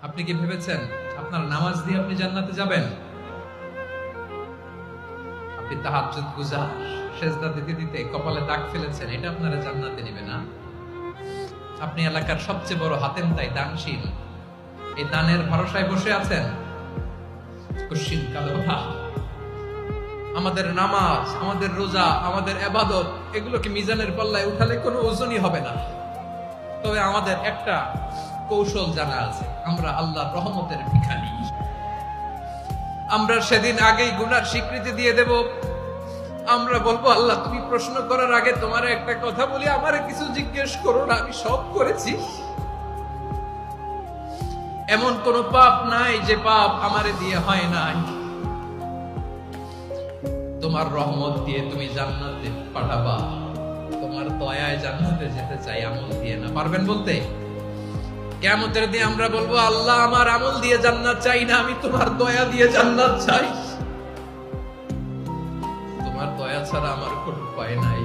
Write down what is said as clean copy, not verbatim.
আপনি কি ভেবেছেন আপনার নামাজ দিয়ে আপনি জান্নাতে যাবেন? আপনি তাহাজ্জুদ গুজার, সেজদা দিতে দিতে কপালে দাগ ফেলেছেন, এটা আপনারা জান্নাতে নেবে না। আপনি এলাকার সবচেয়ে বড় হাতেম তাই দানশীল, এই দানের ভরসায় বসে আছেন। কুশ্চিন কালো আমাদের নামাজ, আমাদের রোজা, আমাদের ইবাদত, এগুলোকে মিজানের পাল্লায় উঠালে কোনো ওজনই হবে না। তবে আমাদের একটা কৌশল জানা আছে, আমরা আল্লাহর রহমতের ভিখারি। আমরা সেদিন আগেই গুনার স্বীকৃতি দিয়ে দেব। আমরা বলবো, আল্লাহ তুমি প্রশ্ন করার আগে তোমার একটা কথা বলি, আমারে কিছু জিজ্ঞেস করো না, আমি সব করেছি। এমন কোন পাপ নাই যে পাপ আমারে দিয়ে হয় নাই। তোমার রহমত দিয়ে তুমি জান্নাতে পাঠাবা, তোমার দয়ায় জান্নাতে যেতে চাই, আমল দিয়ে না। পারবেন বলতে? কিয়ামতের দিন আমরা বলবো, আল্লাহ আমার আমল দিয়ে জান্নাত চাই না, আমি তোমার দয়া দিয়ে জান্নাত চাই। তোমার দয়া ছাড়া আমার কোনো উপায় নাই।